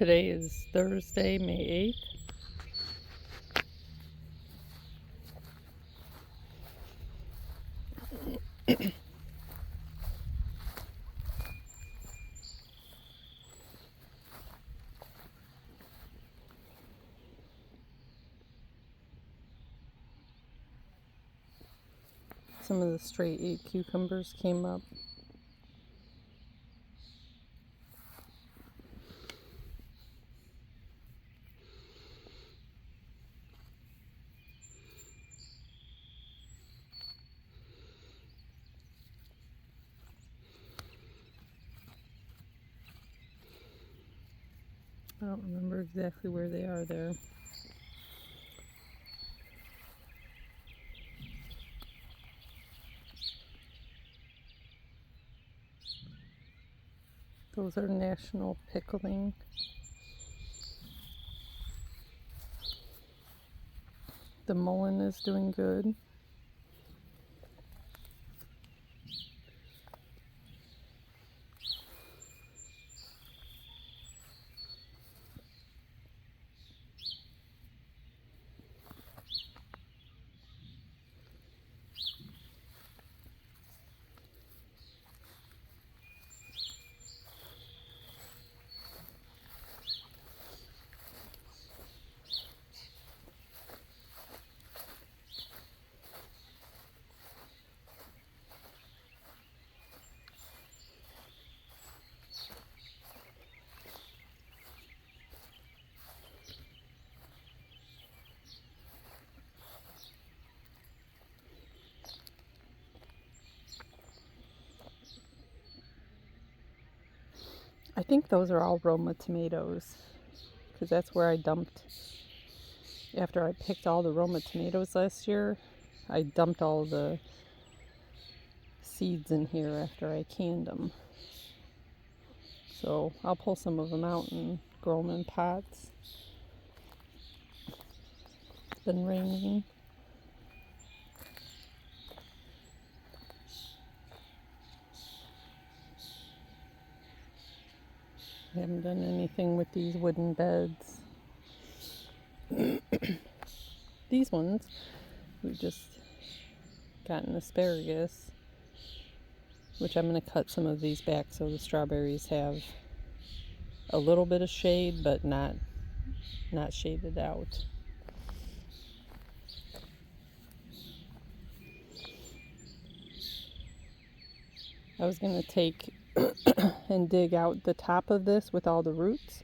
Today is Thursday, May 8th. Some of the straight 8 cucumbers came up. I don't remember exactly where they are there. Those are National Pickling. The mullein is doing good. I think those are all Roma tomatoes, because that's where I dumped, after I picked all the Roma tomatoes last year, I dumped all the seeds in here after I canned them. So I'll pull some of them out and grow them in pots. It's been raining. I haven't done anything with these wooden beds. These ones, we just got an asparagus, which I'm going to cut some of these back so the strawberries have a little bit of shade, but not shaded out. I was going to take and dig out the top of this with all the roots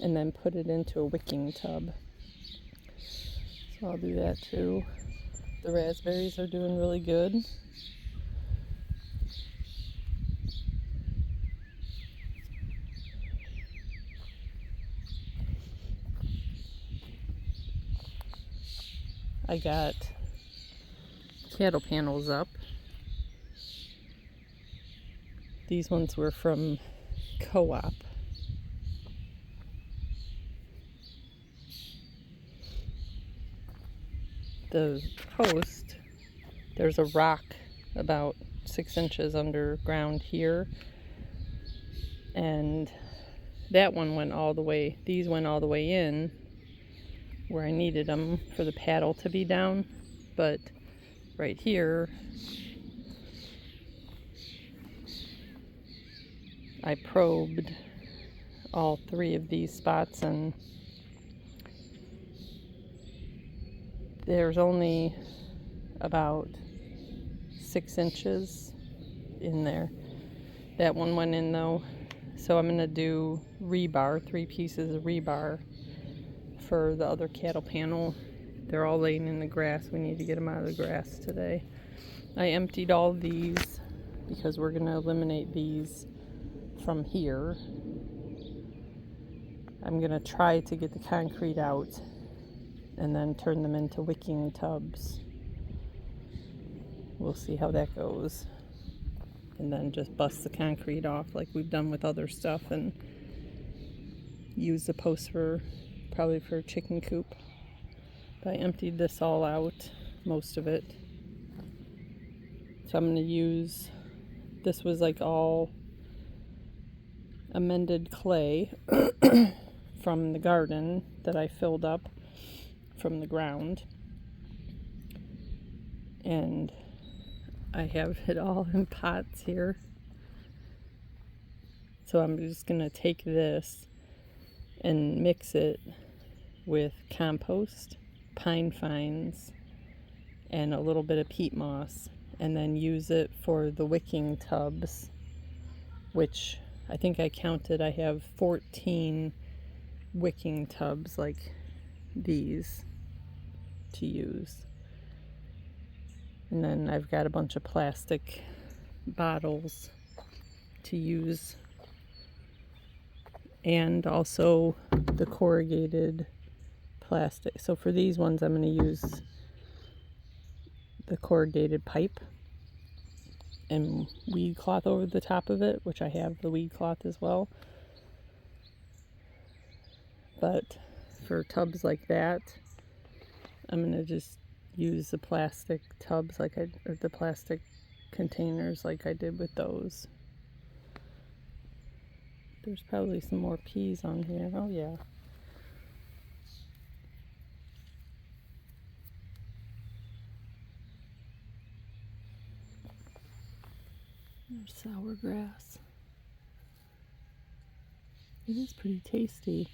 and then put it into a wicking tub. So I'll do that too. The raspberries are doing really good. I got cattle panels up. These ones were from Co-op. The post, there's a rock about 6 inches underground here, and that one went all the way, these went all the way in where I needed them for the paddle to be down, but right here I probed all 3 of these spots, and there's only about 6 inches in there. That one went in though, so I'm gonna do rebar, 3 pieces of rebar for the other cattle panel. They're all laying in the grass. We need to get them out of the grass today. I emptied all of these because we're gonna eliminate these from here. I'm gonna try to get the concrete out and then turn them into wicking tubs. We'll see how that goes. And then just bust the concrete off like we've done with other stuff and use the posts for probably for a chicken coop. But I emptied this all out, most of it. So I'm gonna use, this was like all amended clay from the garden that I filled up from the ground. And I have it all in pots here. So I'm just going to take this and mix it with compost, pine fines, and a little bit of peat moss, and then use it for the wicking tubs, which I think I counted. I have 14 wicking tubs like these to use. And then I've got a bunch of plastic bottles to use, and also the corrugated plastic. So for these ones, I'm going to use the corrugated pipe and weed cloth over the top of it, which I have the weed cloth as well. But for tubs like that, I'm going to just use the plastic tubs or the plastic containers like I did with those. There's probably some more peas on here. Oh yeah. There's sour grass. It is pretty tasty.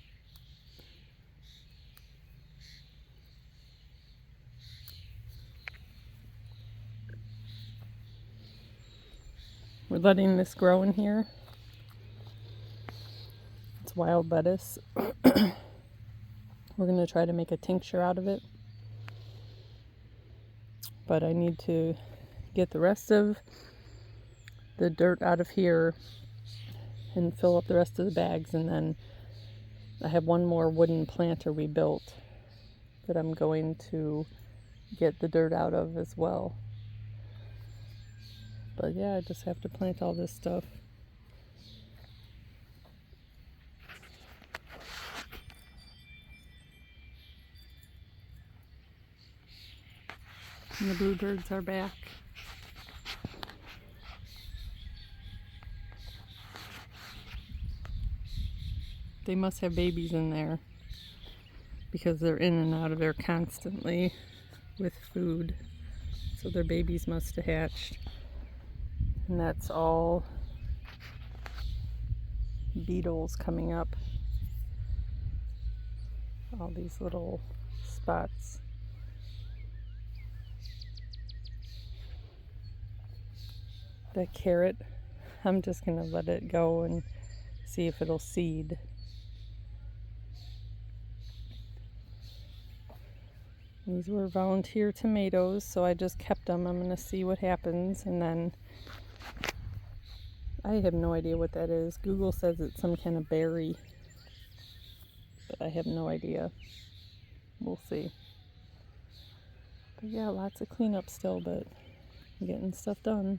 We're letting this grow in here. It's wild lettuce. We're going to try to make a tincture out of it. But I need to get the rest of the dirt out of here and fill up the rest of the bags, and then I have one more wooden planter we built that I'm going to get the dirt out of as well. But yeah, I just have to plant all this stuff. And the bluebirds are back. They must have babies in there because they're in and out of there constantly with food. So their babies must have hatched. And that's all beetles coming up. All these little spots. That carrot, I'm just going to let it go and see if it'll seed. These were volunteer tomatoes, so I just kept them. I'm going to see what happens, and then I have no idea what that is. Google says it's some kind of berry, but I have no idea. We'll see. But yeah, lots of cleanup still, but I'm getting stuff done.